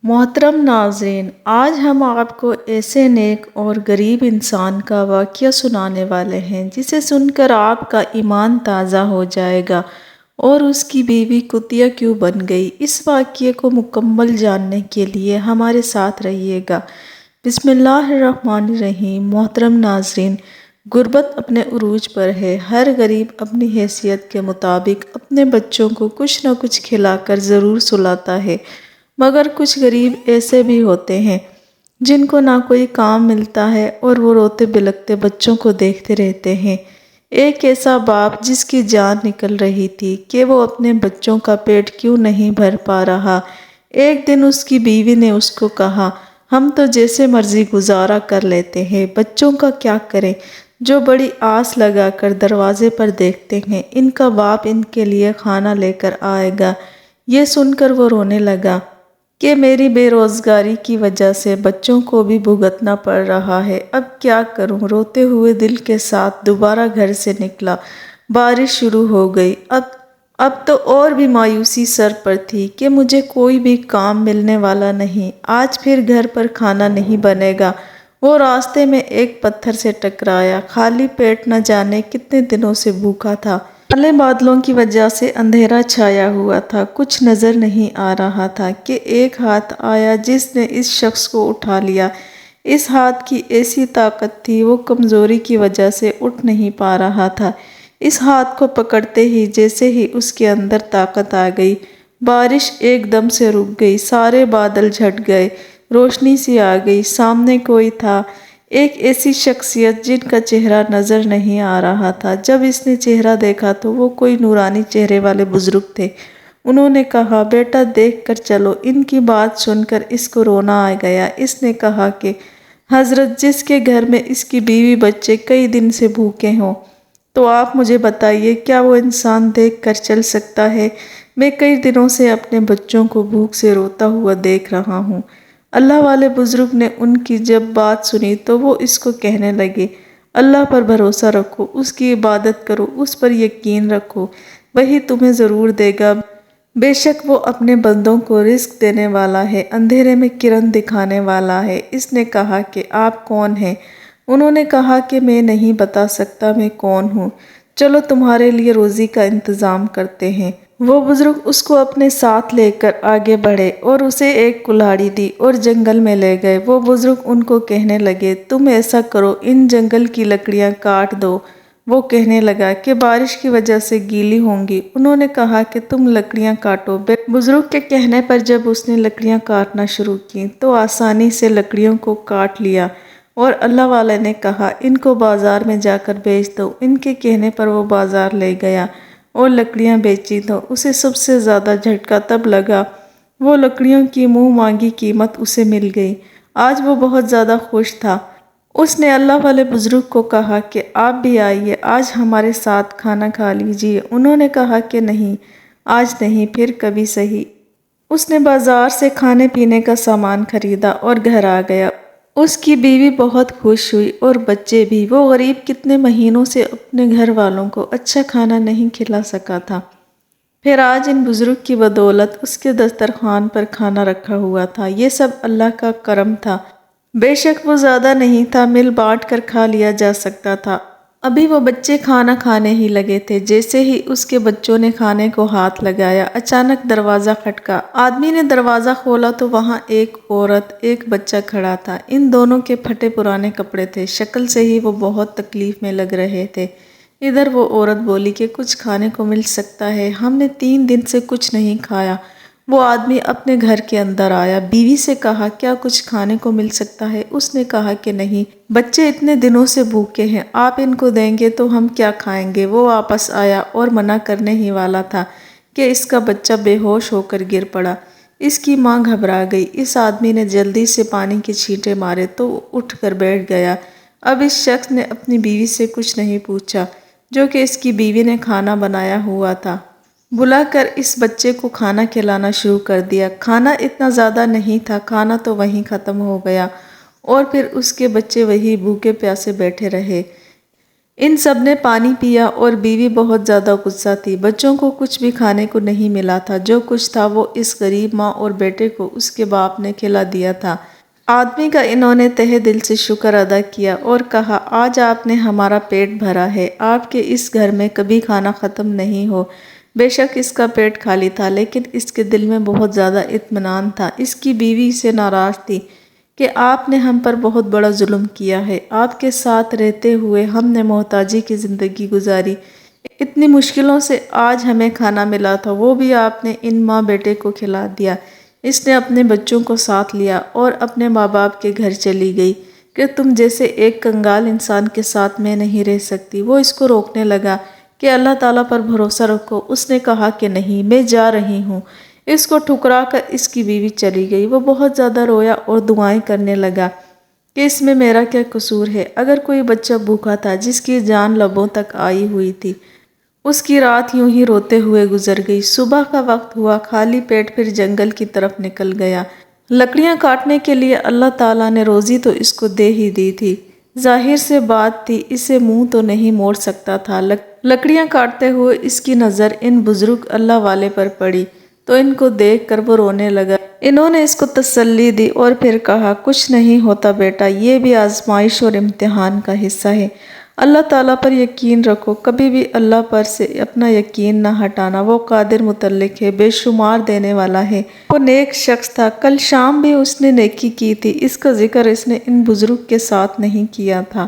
محترم ناظرین، آج ہم آپ کو ایسے نیک اور غریب انسان کا واقعہ سنانے والے ہیں جسے سن کر آپ کا ایمان تازہ ہو جائے گا اور اس کی بیوی کتیا کیوں بن گئی۔ اس واقعے کو مکمل جاننے کے لیے ہمارے ساتھ رہیے گا۔ بسم اللہ الرحمن الرحیم۔ محترم ناظرین، غربت اپنے عروج پر ہے۔ ہر غریب اپنی حیثیت کے مطابق اپنے بچوں کو کچھ نہ کچھ کھلا کر ضرور سلاتا ہے، مگر کچھ غریب ایسے بھی ہوتے ہیں جن کو نہ کوئی کام ملتا ہے اور وہ روتے بلکتے بچوں کو دیکھتے رہتے ہیں۔ ایک ایسا باپ جس کی جان نکل رہی تھی کہ وہ اپنے بچوں کا پیٹ کیوں نہیں بھر پا رہا۔ ایک دن اس کی بیوی نے اس کو کہا، ہم تو جیسے مرضی گزارا کر لیتے ہیں، بچوں کا کیا کریں جو بڑی آس لگا کر دروازے پر دیکھتے ہیں ان کا باپ ان کے لیے کھانا لے کر آئے گا۔ یہ سن کر وہ رونے لگا کہ میری بے روزگاری کی وجہ سے بچوں کو بھی بھگتنا پڑ رہا ہے، اب کیا کروں۔ روتے ہوئے دل کے ساتھ دوبارہ گھر سے نکلا۔ بارش شروع ہو گئی۔ اب تو اور بھی مایوسی سر پر تھی کہ مجھے کوئی بھی کام ملنے والا نہیں، آج پھر گھر پر کھانا نہیں بنے گا۔ وہ راستے میں ایک پتھر سے ٹکرایا۔ خالی پیٹ نہ جانے کتنے دنوں سے بھوکا تھا۔ کالے بادلوں کی وجہ سے اندھیرا چھایا ہوا تھا، کچھ نظر نہیں آ رہا تھا کہ ایک ہاتھ آیا جس نے اس شخص کو اٹھا لیا۔ اس ہاتھ کی ایسی طاقت تھی، وہ کمزوری کی وجہ سے اٹھ نہیں پا رہا تھا۔ اس ہاتھ کو پکڑتے ہی جیسے ہی اس کے اندر طاقت آ گئی، بارش ایک دم سے رک گئی، سارے بادل چھٹ گئے، روشنی سی آ گئی۔ سامنے کوئی تھا، ایک ایسی شخصیت جن کا چہرہ نظر نہیں آ رہا تھا۔ جب اس نے چہرہ دیکھا تو وہ کوئی نورانی چہرے والے بزرگ تھے۔ انہوں نے کہا، بیٹا دیکھ کر چلو۔ ان کی بات سن کر اس کو رونا آ گیا۔ اس نے کہا کہ حضرت، جس کے گھر میں اس کی بیوی بچے کئی دن سے بھوکے ہوں تو آپ مجھے بتائیے کیا وہ انسان دیکھ کر چل سکتا ہے؟ میں کئی دنوں سے اپنے بچوں کو بھوک سے روتا ہوا دیکھ رہا ہوں۔ اللہ والے بزرگ نے ان کی جب بات سنی تو وہ اس کو کہنے لگے، اللہ پر بھروسہ رکھو، اس کی عبادت کرو، اس پر یقین رکھو، وہی تمہیں ضرور دے گا۔ بے شک وہ اپنے بندوں کو رزق دینے والا ہے، اندھیرے میں کرن دکھانے والا ہے۔ اس نے کہا کہ آپ کون ہیں؟ انہوں نے کہا کہ میں نہیں بتا سکتا میں کون ہوں، چلو تمہارے لیے روزی کا انتظام کرتے ہیں۔ وہ بزرگ اس کو اپنے ساتھ لے کر آگے بڑھے اور اسے ایک کلاڑی دی اور جنگل میں لے گئے۔ وہ بزرگ ان کو کہنے لگے، تم ایسا کرو، ان جنگل کی لکڑیاں کاٹ دو۔ وہ کہنے لگا کہ بارش کی وجہ سے گیلی ہوں گی۔ انہوں نے کہا کہ تم لکڑیاں کاٹو۔ بزرگ کے کہنے پر جب اس نے لکڑیاں کاٹنا شروع کی تو آسانی سے لکڑیوں کو کاٹ لیا، اور اللہ والے نے کہا، ان کو بازار میں جا کر بیچ دو۔ ان کے کہنے پر وہ بازار لے گیا اور لکڑیاں بیچی تو اسے سب سے زیادہ جھٹکا تب لگا۔ وہ لکڑیوں کی منہ مانگی قیمت اسے مل گئی۔ آج وہ بہت زیادہ خوش تھا۔ اس نے اللہ والے بزرگ کو کہا کہ آپ بھی آئیے، آج ہمارے ساتھ کھانا کھا لیجیے۔ انہوں نے کہا کہ نہیں، آج نہیں، پھر کبھی سہی۔ اس نے بازار سے کھانے پینے کا سامان خریدا اور گھر آ گیا۔ اس کی بیوی بہت خوش ہوئی اور بچے بھی۔ وہ غریب کتنے مہینوں سے اپنے گھر والوں کو اچھا کھانا نہیں کھلا سکا تھا، پھر آج ان بزرگ کی بدولت اس کے دسترخوان پر کھانا رکھا ہوا تھا۔ یہ سب اللہ کا کرم تھا۔ بے شک وہ زیادہ نہیں تھا، مل بانٹ کر کھا لیا جا سکتا تھا۔ ابھی وہ بچے کھانا کھانے ہی لگے تھے، جیسے ہی اس کے بچوں نے کھانے کو ہاتھ لگایا، اچانک دروازہ کھٹکا۔ آدمی نے دروازہ کھولا تو وہاں ایک عورت، ایک بچہ کھڑا تھا۔ ان دونوں کے پھٹے پرانے کپڑے تھے، شکل سے ہی وہ بہت تکلیف میں لگ رہے تھے۔ ادھر وہ عورت بولی کہ کچھ کھانے کو مل سکتا ہے، ہم نے 3 دن سے کچھ نہیں کھایا۔ وہ آدمی اپنے گھر کے اندر آیا، بیوی سے کہا، کیا کچھ کھانے کو مل سکتا ہے؟ اس نے کہا کہ نہیں، بچے اتنے دنوں سے بھوکے ہیں، آپ ان کو دیں گے تو ہم کیا کھائیں گے؟ وہ واپس آیا اور منع کرنے ہی والا تھا کہ اس کا بچہ بے ہوش ہو کر گر پڑا۔ اس کی ماں گھبرا گئی۔ اس آدمی نے جلدی سے پانی کے چھینٹے مارے تو وہ اٹھ کر بیٹھ گیا۔ اب اس شخص نے اپنی بیوی سے کچھ نہیں پوچھا، جو کہ اس کی بیوی نے کھانا بنایا ہوا تھا۔ بلا کر اس بچے کو کھانا کھلانا شروع کر دیا۔ کھانا اتنا زیادہ نہیں تھا، کھانا تو وہیں ختم ہو گیا اور پھر اس کے بچے وہیں بھوکے پیاسے بیٹھے رہے۔ ان سب نے پانی پیا اور بیوی بہت زیادہ غصہ تھی۔ بچوں کو کچھ بھی کھانے کو نہیں ملا تھا، جو کچھ تھا وہ اس غریب ماں اور بیٹے کو اس کے باپ نے کھلا دیا تھا۔ آدمی کا انہوں نے تہہ دل سے شکر ادا کیا اور کہا، آج آپ نے ہمارا پیٹ بھرا ہے، آپ کے اس گھر میں کبھی کھانا ختم نہیں ہو۔ بے شک اس کا پیٹ خالی تھا، لیکن اس کے دل میں بہت زیادہ اطمینان تھا۔ اس کی بیوی سے ناراض تھی کہ آپ نے ہم پر بہت بڑا ظلم کیا ہے۔ آپ کے ساتھ رہتے ہوئے ہم نے محتاجی کی زندگی گزاری، اتنی مشکلوں سے آج ہمیں کھانا ملا تھا، وہ بھی آپ نے ان ماں بیٹے کو کھلا دیا۔ اس نے اپنے بچوں کو ساتھ لیا اور اپنے ماں باپ کے گھر چلی گئی کہ تم جیسے ایک کنگال انسان کے ساتھ میں نہیں رہ سکتی۔ وہ اس کو روکنے لگا کہ اللہ تعالیٰ پر بھروسہ رکھو۔ اس نے کہا کہ نہیں، میں جا رہی ہوں۔ اس کو ٹھکرا کر اس کی بیوی چلی گئی۔ وہ بہت زیادہ رویا اور دعائیں کرنے لگا کہ اس میں میرا کیا قصور ہے؟ اگر کوئی بچہ بھوکا تھا جس کی جان لبوں تک آئی ہوئی تھی، اس کی رات یوں ہی روتے ہوئے گزر گئی۔ صبح کا وقت ہوا، خالی پیٹ پھر جنگل کی طرف نکل گیا۔ لکڑیاں کاٹنے کے لیے اللہ تعالیٰ نے روزی تو اس کو دے ہی دی تھی، ظاہر سے بات تھی اسے منہ تو نہیں موڑ سکتا تھا۔ لکڑیاں کاٹتے ہوئے اس کی نظر ان بزرگ اللہ والے پر پڑی تو ان کو دیکھ کر وہ رونے لگا۔ انہوں نے اس کو تسلی دی اور پھر کہا، کچھ نہیں ہوتا بیٹا، یہ بھی آزمائش اور امتحان کا حصہ ہے۔ اللہ تعالیٰ پر یقین رکھو، کبھی بھی اللہ پر سے اپنا یقین نہ ہٹانا۔ وہ قادر متعلق ہے، بے شمار دینے والا ہے۔ وہ نیک شخص تھا، کل شام بھی اس نے نیکی کی تھی۔ اس کا ذکر اس نے ان بزرگ کے ساتھ نہیں کیا تھا۔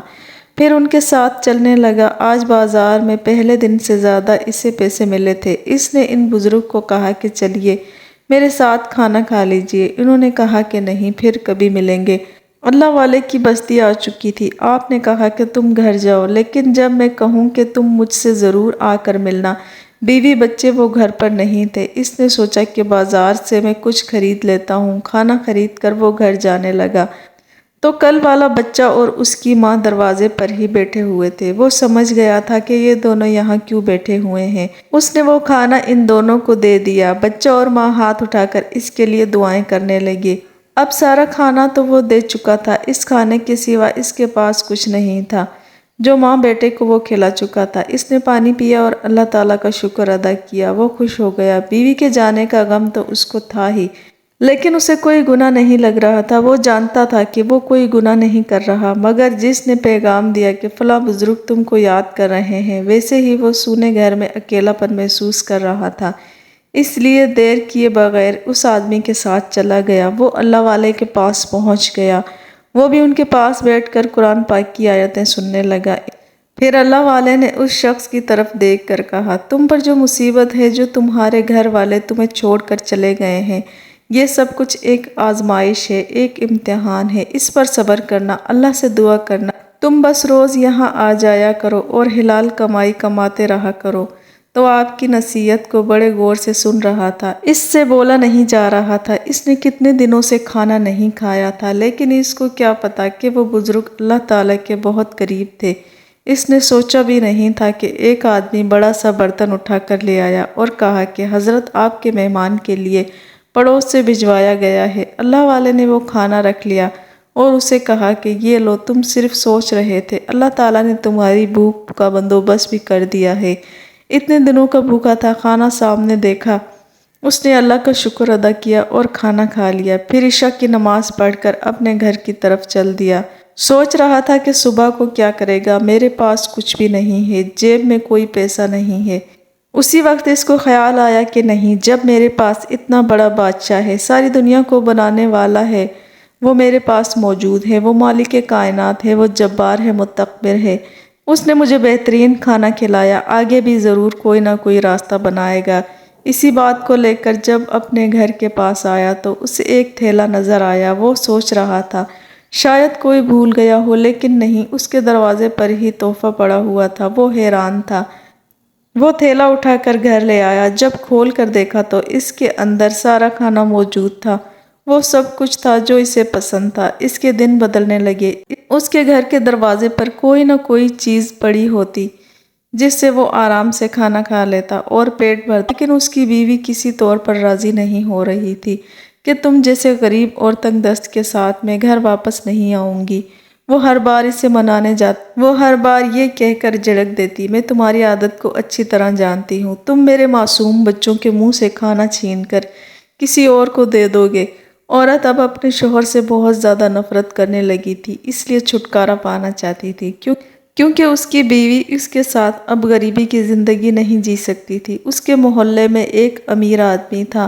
پھر ان کے ساتھ چلنے لگا۔ آج بازار میں پہلے دن سے زیادہ اسے پیسے ملے تھے۔ اس نے ان بزرگ کو کہا کہ چلیے میرے ساتھ کھانا کھا لیجیے۔ انہوں نے کہا کہ نہیں، پھر کبھی ملیں گے۔ اللہ والے کی بستی آ چکی تھی۔ آپ نے کہا کہ تم گھر جاؤ، لیکن جب میں کہوں کہ تم مجھ سے ضرور آ کر ملنا۔ بیوی بچے وہ گھر پر نہیں تھے۔ اس نے سوچا کہ بازار سے میں کچھ خرید لیتا ہوں۔ کھانا خرید کر وہ گھر جانے لگا تو کل والا بچہ اور اس کی ماں دروازے پر ہی بیٹھے ہوئے تھے۔ وہ سمجھ گیا تھا کہ یہ دونوں یہاں کیوں بیٹھے ہوئے ہیں۔ اس نے وہ کھانا ان دونوں کو دے دیا۔ بچہ اور ماں ہاتھ اٹھا کر اس کے لیے دعائیں کرنے لگے۔ اب سارا کھانا تو وہ دے چکا تھا، اس کھانے کے سوا اس کے پاس کچھ نہیں تھا جو ماں بیٹے کو وہ کھلا چکا تھا۔ اس نے پانی پیا اور اللہ تعالیٰ کا شکر ادا کیا۔ وہ خوش ہو گیا۔ بیوی کے جانے کا غم تو اس کو تھا ہی، لیکن اسے کوئی گناہ نہیں لگ رہا تھا۔ وہ جانتا تھا کہ وہ کوئی گناہ نہیں کر رہا، مگر جس نے پیغام دیا کہ فلاں بزرگ تم کو یاد کر رہے ہیں، ویسے ہی وہ سونے گھر میں اکیلا پن محسوس کر رہا تھا۔ اس لیے دیر کیے بغیر اس آدمی کے ساتھ چلا گیا۔ وہ اللہ والے کے پاس پہنچ گیا۔ وہ بھی ان کے پاس بیٹھ کر قرآن پاک کی آیتیں سننے لگا۔ پھر اللہ والے نے اس شخص کی طرف دیکھ کر کہا، تم پر جو مصیبت ہے، جو تمہارے گھر والے تمہیں چھوڑ کر چلے گئے ہیں، یہ سب کچھ ایک آزمائش ہے، ایک امتحان ہے۔ اس پر صبر کرنا، اللہ سے دعا کرنا۔ تم بس روز یہاں آ جایا کرو اور حلال کمائی کماتے رہا کرو۔ تو آپ کی نصیحت کو بڑے غور سے سن رہا تھا۔ اس سے بولا نہیں جا رہا تھا۔ اس نے کتنے دنوں سے کھانا نہیں کھایا تھا، لیکن اس کو کیا پتا کہ وہ بزرگ اللہ تعالیٰ کے بہت قریب تھے۔ اس نے سوچا بھی نہیں تھا کہ ایک آدمی بڑا سا برتن اٹھا کر لے آیا اور کہا کہ حضرت آپ کے مہمان کے لیے پڑوس سے بھجوایا گیا ہے۔ اللہ والے نے وہ کھانا رکھ لیا اور اسے کہا کہ یہ لو، تم صرف سوچ رہے تھے، اللہ تعالیٰ نے تمہاری بھوک کا بندوبست بھی کر دیا ہے۔ اتنے دنوں کا بھوکا تھا، کھانا سامنے دیکھا، اس نے اللہ کا شکر ادا کیا اور کھانا کھا لیا۔ پھر عشاء کی نماز پڑھ کر اپنے گھر کی طرف چل دیا۔ سوچ رہا تھا کہ صبح کو کیا کرے گا، میرے پاس کچھ بھی نہیں ہے، جیب میں کوئی پیسہ نہیں ہے۔ اسی وقت اس کو خیال آیا کہ نہیں، جب میرے پاس اتنا بڑا بادشاہ ہے، ساری دنیا کو بنانے والا ہے، وہ میرے پاس موجود ہے، وہ مالک کائنات ہے، وہ جبار ہے، متکبر ہے، اس نے مجھے بہترین کھانا کھلایا، آگے بھی ضرور کوئی نہ کوئی راستہ بنائے گا۔ اسی بات کو لے کر جب اپنے گھر کے پاس آیا تو اسے ایک تھیلا نظر آیا۔ وہ سوچ رہا تھا شاید کوئی بھول گیا ہو، لیکن نہیں، اس کے دروازے پر ہی تحفہ پڑا ہوا تھا۔ وہ حیران تھا۔ وہ تھیلا اٹھا کر گھر لے آیا۔ جب کھول کر دیکھا تو اس کے اندر سارا کھانا موجود تھا، وہ سب کچھ تھا جو اسے پسند تھا۔ اس کے دن بدلنے لگے۔ اس کے گھر کے دروازے پر کوئی نہ کوئی چیز پڑی ہوتی جس سے وہ آرام سے کھانا کھا لیتا اور پیٹ بھرتا، لیکن اس کی بیوی کسی طور پر راضی نہیں ہو رہی تھی کہ تم جیسے غریب اور تنگ دست کے ساتھ میں گھر واپس نہیں آؤں گی۔ وہ ہر بار اسے منانے جاتا، وہ ہر بار یہ کہہ کر جھڑک دیتی، میں تمہاری عادت کو اچھی طرح جانتی ہوں، تم میرے معصوم بچوں کے منہ سے کھانا چھین کر کسی اور کو دے دو گے۔ عورت اب اپنے شوہر سے بہت زیادہ نفرت کرنے لگی تھی، اس لیے چھٹکارا پانا چاہتی تھی، کیونکہ اس کی بیوی اس کے ساتھ اب غریبی کی زندگی نہیں جی سکتی تھی۔ اس کے محلے میں ایک امیر آدمی تھا،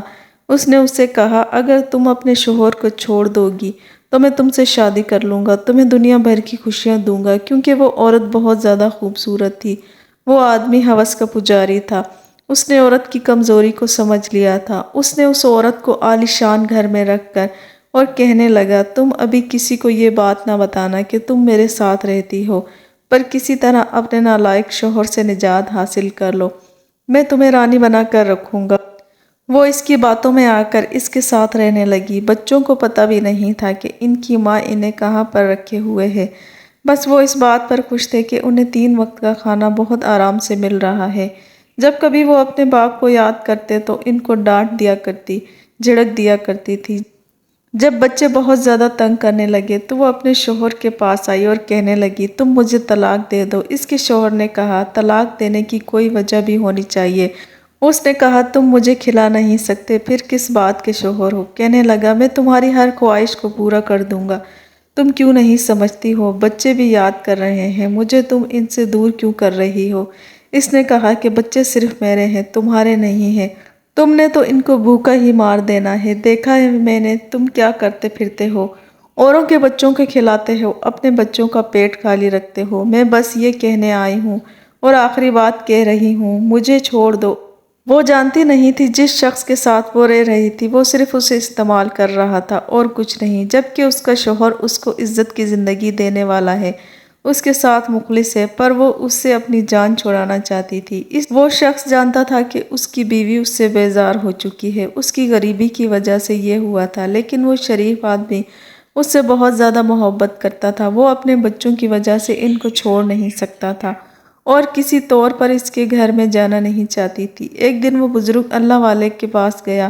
اس نے اسے کہا اگر تم اپنے شوہر کو چھوڑ دو گی تو میں تم سے شادی کر لوں گا، تمہیں دنیا بھر کی خوشیاں دوں گا، کیونکہ وہ عورت بہت زیادہ خوبصورت تھی۔ وہ آدمی ہوس کا پجاری تھا، اس نے عورت کی کمزوری کو سمجھ لیا تھا۔ اس نے اس عورت کو عالیشان گھر میں رکھ کر اور کہنے لگا تم ابھی کسی کو یہ بات نہ بتانا کہ تم میرے ساتھ رہتی ہو، پر کسی طرح اپنے نالائق شوہر سے نجات حاصل کر لو، میں تمہیں رانی بنا کر رکھوں گا۔ وہ اس کی باتوں میں آ کر اس کے ساتھ رہنے لگی۔ بچوں کو پتہ بھی نہیں تھا کہ ان کی ماں انہیں کہاں پر رکھے ہوئے ہے، بس وہ اس بات پر خوش تھے کہ انہیں 3 وقت کا کھانا بہت آرام سے مل رہا ہے۔ جب کبھی وہ اپنے باپ کو یاد کرتے تو ان کو ڈانٹ دیا کرتی، جھڑک دیا کرتی تھی۔ جب بچے بہت زیادہ تنگ کرنے لگے تو وہ اپنے شوہر کے پاس آئی اور کہنے لگی تم مجھے طلاق دے دو۔ اس کے شوہر نے کہا طلاق دینے کی کوئی وجہ بھی ہونی چاہیے۔ اس نے کہا تم مجھے کھلا نہیں سکتے، پھر کس بات کے شوہر ہو؟ کہنے لگا میں تمہاری ہر خواہش کو پورا کر دوں گا، تم کیوں نہیں سمجھتی ہو؟ بچے بھی یاد کر رہے ہیں مجھے، تم ان سے دور کیوں کر رہی ہو؟ اس نے کہا کہ بچے صرف میرے ہیں، تمہارے نہیں ہیں، تم نے تو ان کو بھوکا ہی مار دینا ہے، دیکھا ہے میں نے تم کیا کرتے پھرتے ہو، اوروں کے بچوں کو کھلاتے ہو، اپنے بچوں کا پیٹ خالی رکھتے ہو۔ میں بس یہ کہنے آئی ہوں اور آخری بات کہہ رہی ہوں، مجھے چھوڑ دو۔ وہ جانتی نہیں تھی جس شخص کے ساتھ وہ رہ رہی تھی وہ صرف اسے استعمال کر رہا تھا اور کچھ نہیں، جبکہ اس کا شوہر اس کو عزت کی زندگی دینے والا ہے، اس کے ساتھ مخلص ہے، پر وہ اس سے اپنی جان چھڑانا چاہتی تھی۔ وہ شخص جانتا تھا کہ اس کی بیوی اس سے بیزار ہو چکی ہے، اس کی غریبی کی وجہ سے یہ ہوا تھا، لیکن وہ شریف آدمی اس سے بہت زیادہ محبت کرتا تھا، وہ اپنے بچوں کی وجہ سے ان کو چھوڑ نہیں سکتا تھا اور کسی طور پر اس کے گھر میں جانا نہیں چاہتی تھی۔ ایک دن وہ بزرگ اللہ والے کے پاس گیا،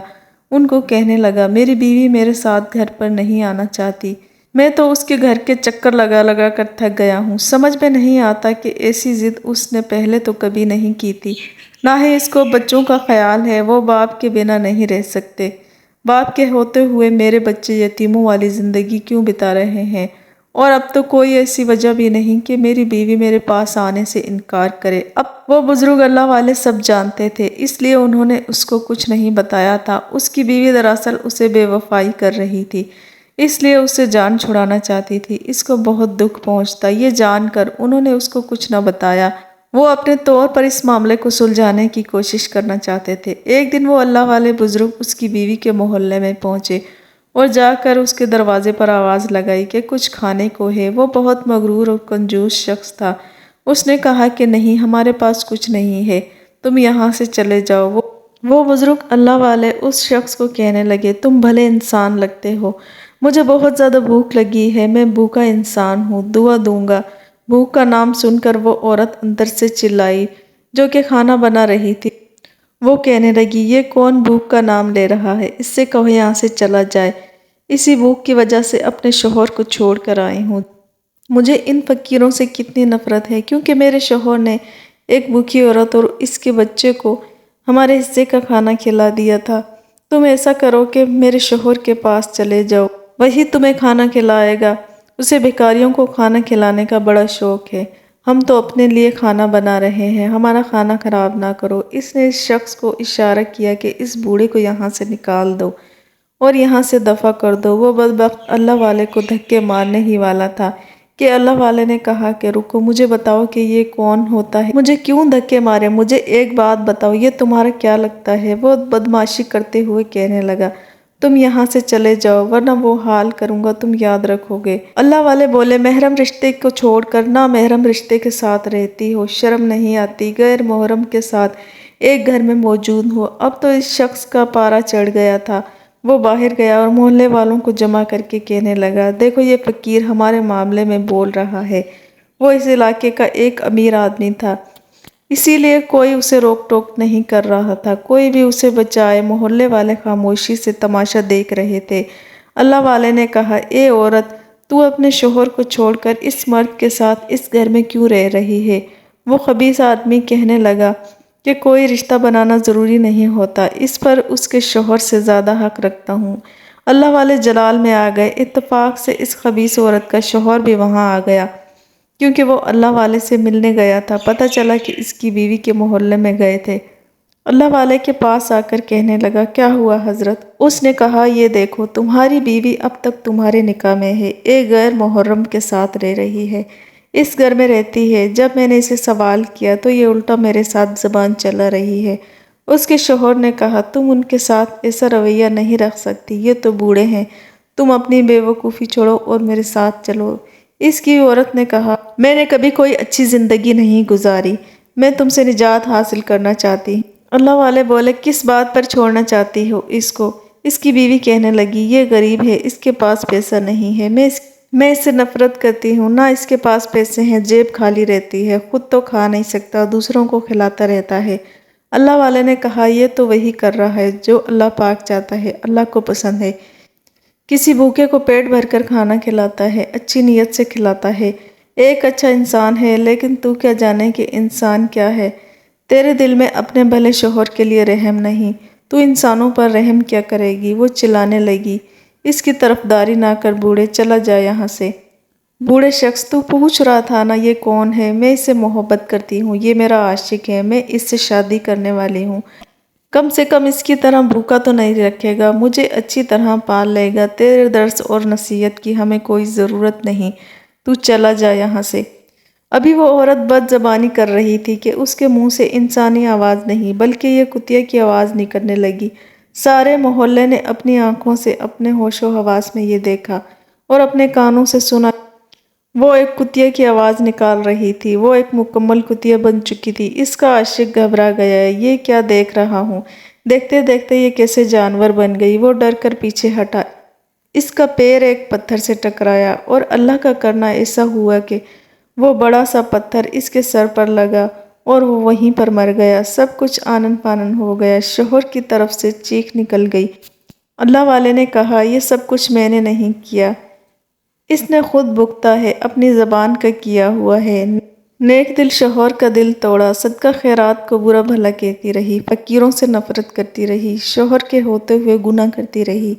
ان کو کہنے لگا میری بیوی میرے ساتھ گھر پر نہیں آنا چاہتی، میں تو اس کے گھر کے چکر لگا لگا کر تھک گیا ہوں، سمجھ میں نہیں آتا کہ ایسی ضد اس نے پہلے تو کبھی نہیں کی تھی، نہ ہی اس کو بچوں کا خیال ہے، وہ باپ کے بنا نہیں رہ سکتے، باپ کے ہوتے ہوئے میرے بچے یتیموں والی زندگی کیوں بتا رہے ہیں، اور اب تو کوئی ایسی وجہ بھی نہیں کہ میری بیوی میرے پاس آنے سے انکار کرے۔ اب وہ بزرگ اللہ والے سب جانتے تھے، اس لیے انہوں نے اس کو کچھ نہیں بتایا تھا۔ اس کی بیوی دراصل اسے بے وفائی کر رہی تھی، اس لیے اسے جان چھڑانا چاہتی تھی۔ اس کو بہت دکھ پہنچتا یہ جان کر انہوں نے اس کو کچھ نہ بتایا، وہ اپنے طور پر اس معاملے کو سلجھانے کی کوشش کرنا چاہتے تھے۔ ایک دن وہ اللہ والے بزرگ اس کی بیوی کے محلے میں پہنچے اور جا کر اس کے دروازے پر آواز لگائی کہ کچھ کھانے کو ہے۔ وہ بہت مغرور اور کنجوس شخص تھا، اس نے کہا کہ نہیں ہمارے پاس کچھ نہیں ہے، تم یہاں سے چلے جاؤ۔ وہ بزرگ اللہ والے اس شخص کو کہنے لگے تم بھلے انسان لگتے ہو، مجھے بہت زیادہ بھوک لگی ہے، میں بھوکا انسان ہوں، دعا دوں گا۔ بھوک کا نام سن کر وہ عورت اندر سے چلائی جو کہ کھانا بنا رہی تھی، وہ کہنے لگی یہ کون بھوک کا نام لے رہا ہے، اس سے کہو یہاں سے چلا جائے، اسی بھوک کی وجہ سے اپنے شوہر کو چھوڑ کر آئی ہوں۔ مجھے ان فقیروں سے کتنی نفرت ہے، کیونکہ میرے شوہر نے ایک بھوکی عورت اور اس کے بچے کو ہمارے حصے کا کھانا کھلا دیا تھا۔ تم ایسا کرو کہ میرے شوہر کے پاس چلے جاؤ، وہی تمہیں کھانا کھلائے گا، اسے بھکاریوں کو کھانا کھلانے کا بڑا شوق ہے، ہم تو اپنے لیے کھانا بنا رہے ہیں، ہمارا کھانا خراب نہ کرو۔ اس نے اس شخص کو اشارہ کیا کہ اس بوڑھے کو یہاں سے نکال دو اور یہاں سے دفع کر دو۔ وہ بدبخت اللہ والے کو دھکے مارنے ہی والا تھا کہ اللہ والے نے کہا کہ رکو، مجھے بتاؤ کہ یہ کون ہوتا ہے، مجھے کیوں دھکے مارے، مجھے ایک بات بتاؤ، یہ تمہارا کیا لگتا ہے؟ وہ بدمعاشی کرتے ہوئے کہنے لگا تم یہاں سے چلے جاؤ ورنہ وہ حال کروں گا تم یاد رکھو گے۔ اللہ والے بولے محرم رشتے کو چھوڑ کر نامحرم رشتے کے ساتھ رہتی ہو، شرم نہیں آتی؟ غیر محرم کے ساتھ ایک گھر میں موجود ہو۔ اب تو اس شخص کا پارا چڑھ گیا تھا، وہ باہر گیا اور محلے والوں کو جمع کر کے کہنے لگا دیکھو یہ فقیر ہمارے معاملے میں بول رہا ہے، وہ اس علاقے کا ایک امیر آدمی تھا، اسی لیے کوئی اسے روک ٹوک نہیں کر رہا تھا، کوئی بھی اسے بچائے۔ محلے والے خاموشی سے تماشا دیکھ رہے تھے۔ اللہ والے نے کہا اے عورت، تو اپنے شوہر کو چھوڑ کر اس مرد کے ساتھ اس گھر میں کیوں رہ رہی ہے؟ وہ خبیث آدمی کہنے لگا کہ کوئی رشتہ بنانا ضروری نہیں ہوتا، اس پر اس کے شوہر سے زیادہ حق رکھتا ہوں۔ اللہ والے جلال میں آ گئے۔ اتفاق سے اس خبیث عورت کا شوہر بھی وہاں آ گیا، کیونکہ وہ اللہ والے سے ملنے گیا تھا۔ پتہ چلا کہ اس کی بیوی کے محلے میں گئے تھے۔ اللہ والے کے پاس آ کر کہنے لگا، کیا ہوا حضرت؟ اس نے کہا، یہ دیکھو تمہاری بیوی اب تک تمہارے نکاح میں ہے، ایک غیر محرم کے ساتھ رہ رہی ہے، اس گھر میں رہتی ہے۔ جب میں نے اسے سوال کیا تو یہ الٹا میرے ساتھ زبان چلا رہی ہے۔ اس کے شوہر نے کہا، تم ان کے ساتھ ایسا رویہ نہیں رکھ سکتی، یہ تو بوڑھے ہیں، تم اپنی بے وقوفی چھوڑو اور میرے ساتھ چلو۔ اس کی عورت نے کہا، میں نے کبھی کوئی اچھی زندگی نہیں گزاری، میں تم سے نجات حاصل کرنا چاہتی ہوں۔ اللہ والے بولے، کس بات پر چھوڑنا چاہتی ہو اس کو؟ اس کی بیوی کہنے لگی، یہ غریب ہے، اس کے پاس پیسہ نہیں ہے، میں اس سے نفرت کرتی ہوں، نہ اس کے پاس پیسے ہیں، جیب خالی رہتی ہے، خود تو کھا نہیں سکتا، دوسروں کو کھلاتا رہتا ہے۔ اللہ والے نے کہا، یہ تو وہی کر رہا ہے جو اللہ پاک چاہتا ہے، اللہ کو پسند ہے۔ کسی بھوکے کو پیٹ بھر کر کھانا کھلاتا ہے، اچھی نیت سے کھلاتا ہے، ایک اچھا انسان ہے۔ لیکن تو کیا جانے کہ انسان کیا ہے؟ تیرے دل میں اپنے بھلے شوہر کے لیے رحم نہیں، تو انسانوں پر رحم کیا کرے گی؟ وہ چلانے لگی، اس کی طرفداری نہ کر بوڑھے، چلا جا یہاں سے۔ بوڑھے شخص، تو پوچھ رہا تھا نا یہ کون ہے؟ میں اس سے محبت کرتی ہوں، یہ میرا عاشق ہے، میں اس سے شادی کرنے والی ہوں۔ کم سے کم اس کی طرح بھوکا تو نہیں رکھے گا، مجھے اچھی طرح پال لے گا۔ تیرے درس اور نصیحت کی ہمیں کوئی ضرورت نہیں، تو چلا جا یہاں سے۔ ابھی وہ عورت بد زبانی کر رہی تھی کہ اس کے منہ سے انسانی آواز نہیں بلکہ یہ کتیا کی آواز نکلنے لگی۔ سارے محلے نے اپنی آنکھوں سے، اپنے ہوش و حواس میں یہ دیکھا اور اپنے کانوں سے سنا۔ وہ ایک کتیا کی آواز نکال رہی تھی، وہ ایک مکمل کتیا بن چکی تھی۔ اس کا عاشق گھبرا گیا، یہ کیا دیکھ رہا ہوں؟ دیکھتے دیکھتے یہ کیسے جانور بن گئی؟ وہ ڈر کر پیچھے ہٹا، اس کا پیر ایک پتھر سے ٹکرایا اور اللہ کا کرنا ایسا ہوا کہ وہ بڑا سا پتھر اس کے سر پر لگا اور وہ وہیں پر مر گیا۔ سب کچھ آنن پانن ہو گیا، شوہر کی طرف سے چیخ نکل گئی۔ اللہ والے نے کہا، یہ سب کچھ میں نے نہیں کیا، اس نے خود بھگتا ہے، اپنی زبان کا کیا ہوا ہے۔ نیک دل شوہر کا دل توڑا، صدقہ خیرات کو برا بھلا کہتی رہی، فقیروں سے نفرت کرتی رہی، شوہر کے ہوتے ہوئے گناہ کرتی رہی۔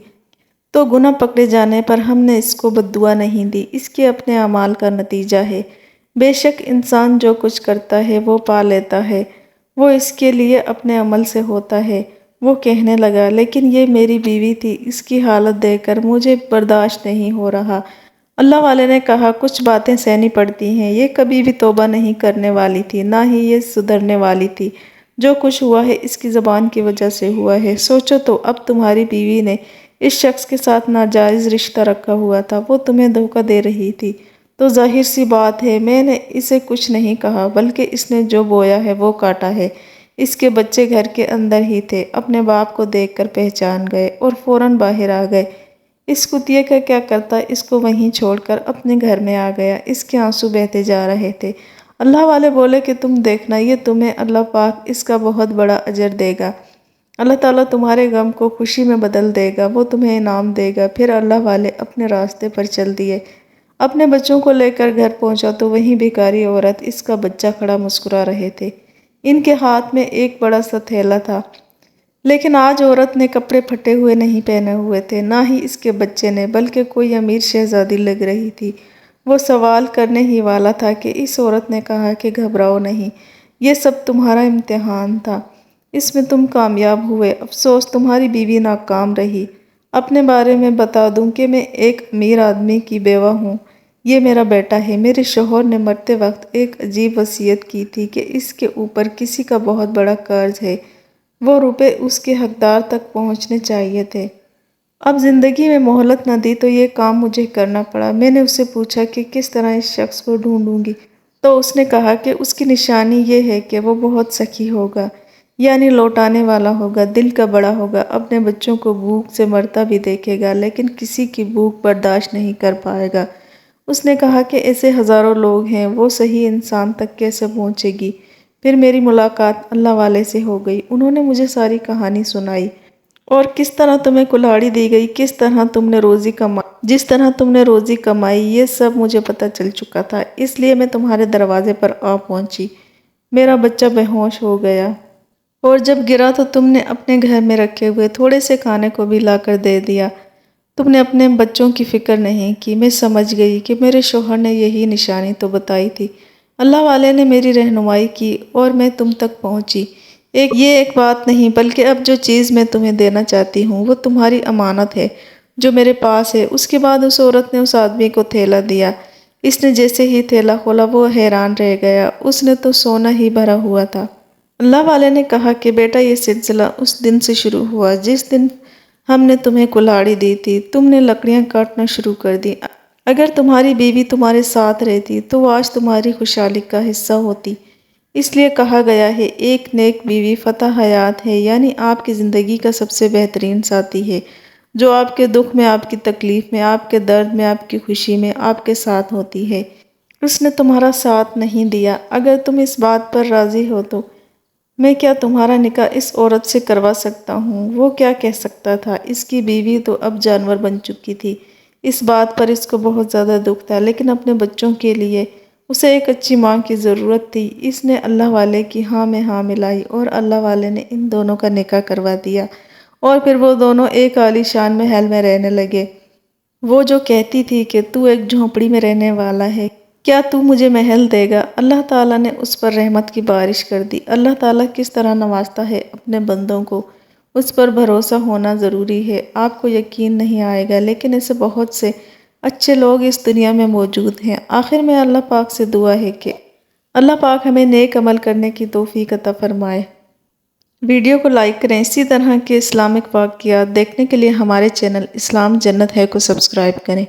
تو گناہ پکڑے جانے پر ہم نے اس کو بد دعا نہیں دی، اس کے اپنے اعمال کا نتیجہ ہے۔ بے شک انسان جو کچھ کرتا ہے وہ پا لیتا ہے، وہ اس کے لیے اپنے عمل سے ہوتا ہے۔ وہ کہنے لگا، لیکن یہ میری بیوی تھی، اس کی حالت دیکھ کر مجھے برداشت نہیں ہو رہا۔ اللہ والے نے کہا، کچھ باتیں سہنی پڑتی ہیں، یہ کبھی بھی توبہ نہیں کرنے والی تھی، نہ ہی یہ سدھرنے والی تھی۔ جو کچھ ہوا ہے اس کی زبان کی وجہ سے ہوا ہے۔ سوچو تو، اب تمہاری بیوی نے اس شخص کے ساتھ ناجائز رشتہ رکھا ہوا تھا، وہ تمہیں دھوکہ دے رہی تھی، تو ظاہر سی بات ہے میں نے اسے کچھ نہیں کہا، بلکہ اس نے جو بویا ہے وہ کاٹا ہے۔ اس کے بچے گھر کے اندر ہی تھے، اپنے باپ کو دیکھ کر پہچان گئے اور فوراً باہر آ گئے۔ اس کتیے کا کیا کرتا، اس کو وہیں چھوڑ کر اپنے گھر میں آ گیا۔ اس کے آنسو بہتے جا رہے تھے۔ اللہ والے بولے کہ تم دیکھنا، یہ تمہیں اللہ پاک اس کا بہت بڑا اجر دے گا۔ اللہ تعالیٰ تمہارے غم کو خوشی میں بدل دے گا، وہ تمہیں انعام دے گا۔ پھر اللہ والے اپنے راستے پر چل دیے۔ اپنے بچوں کو لے کر گھر پہنچا تو وہیں بیکاری عورت، اس کا بچہ کھڑا مسکرا رہے تھے۔ ان کے ہاتھ میں ایک بڑا سا تھیلا تھا، لیکن آج عورت نے کپڑے پھٹے ہوئے نہیں پہنے ہوئے تھے، نہ ہی اس کے بچے نے، بلکہ کوئی امیر شہزادی لگ رہی تھی۔ وہ سوال کرنے ہی والا تھا کہ اس عورت نے کہا کہ گھبراؤ نہیں، یہ سب تمہارا امتحان تھا، اس میں تم کامیاب ہوئے، افسوس تمہاری بیوی ناکام رہی۔ اپنے بارے میں بتا دوں کہ میں ایک امیر آدمی کی بیوہ ہوں، یہ میرا بیٹا ہے۔ میرے شوہر نے مرتے وقت ایک عجیب وصیت کی تھی کہ اس کے اوپر کسی کا بہت بڑا قرض ہے، وہ روپے اس کے حقدار تک پہنچنے چاہیے تھے۔ اب زندگی میں مہلت نہ دی تو یہ کام مجھے کرنا پڑا۔ میں نے اس سے پوچھا کہ کس طرح اس شخص کو ڈھونڈوں گی، تو اس نے کہا کہ اس کی نشانی یہ ہے کہ وہ بہت سخی ہوگا، یعنی لوٹانے والا ہوگا، دل کا بڑا ہوگا، اپنے بچوں کو بھوک سے مرتا بھی دیکھے گا لیکن کسی کی بھوک برداشت نہیں کر پائے گا۔ اس نے کہا کہ ایسے ہزاروں لوگ ہیں، وہ صحیح انسان تک کیسے پہنچے گی؟ پھر میری ملاقات اللہ والے سے ہو گئی، انہوں نے مجھے ساری کہانی سنائی اور کس طرح تمہیں کلاڑی دی گئی، کس طرح تم نے روزی کمائی، جس طرح تم نے روزی کمائی، یہ سب مجھے پتہ چل چکا تھا، اس لیے میں تمہارے دروازے پر آ پہنچی۔ میرا بچہ بے ہوش ہو گیا، اور جب گرا تو تم نے اپنے گھر میں رکھے ہوئے تھوڑے سے کھانے کو بھی لا کر دے دیا۔ تم نے اپنے بچوں کی فکر نہیں کی۔ میں سمجھ گئی کہ میرے شوہر نے یہی نشانی تو بتائی تھی۔ اللہ والے نے میری رہنمائی کی اور میں تم تک پہنچی۔ یہ ایک بات نہیں، بلکہ اب جو چیز میں تمہیں دینا چاہتی ہوں وہ تمہاری امانت ہے جو میرے پاس ہے۔ اس کے بعد اس عورت نے اس آدمی کو تھیلا دیا۔ اس نے جیسے ہی تھیلا کھولا وہ حیران رہ گیا، اس نے تو سونا ہی بھرا ہوا تھا۔ اللہ والے نے کہا کہ بیٹا، یہ سلسلہ اس دن سے شروع ہوا جس دن ہم نے تمہیں کلاڑی دی تھی۔ تم نے لکڑیاں کاٹنا شروع کر دی۔ اگر تمہاری بیوی تمہارے ساتھ رہتی تو وہ آج تمہاری خوشحالی کا حصہ ہوتی۔ اس لیے کہا گیا ہے، ایک نیک بیوی فتح حیات ہے، یعنی آپ کی زندگی کا سب سے بہترین ساتھی ہے، جو آپ کے دکھ میں، آپ کی تکلیف میں، آپ کے درد میں، آپ کی خوشی میں آپ کے ساتھ ہوتی ہے۔ اس نے تمہارا ساتھ نہیں دیا۔ اگر تم اس بات پر راضی ہو تو میں کیا تمہارا نکاح اس عورت سے کروا سکتا ہوں؟ وہ کیا کہہ سکتا تھا؟ اس کی بیوی تو اب جانور بن چکی تھی۔ اس بات پر اس کو بہت زیادہ دکھ تھا، لیکن اپنے بچوں کے لیے اسے ایک اچھی ماں کی ضرورت تھی۔ اس نے اللہ والے کی ہاں میں ہاں ملائی اور اللہ والے نے ان دونوں کا نکاح کروا دیا، اور پھر وہ دونوں ایک عالی شان محل میں رہنے لگے۔ وہ جو کہتی تھی کہ تو ایک جھونپڑی میں رہنے والا ہے، کیا تو مجھے محل دے گا؟ اللہ تعالیٰ نے اس پر رحمت کی بارش کر دی۔ اللہ تعالیٰ کس طرح نوازتا ہے اپنے بندوں کو، اس پر بھروسہ ہونا ضروری ہے۔ آپ کو یقین نہیں آئے گا، لیکن ایسے بہت سے اچھے لوگ اس دنیا میں موجود ہیں۔ آخر میں اللہ پاک سے دعا ہے کہ اللہ پاک ہمیں نیک عمل کرنے کی توفیق عطا فرمائے۔ ویڈیو کو لائک کریں۔ اسی طرح کے اسلامک واقعات دیکھنے کے لیے ہمارے چینل اسلام جنت ہے کو سبسکرائب کریں۔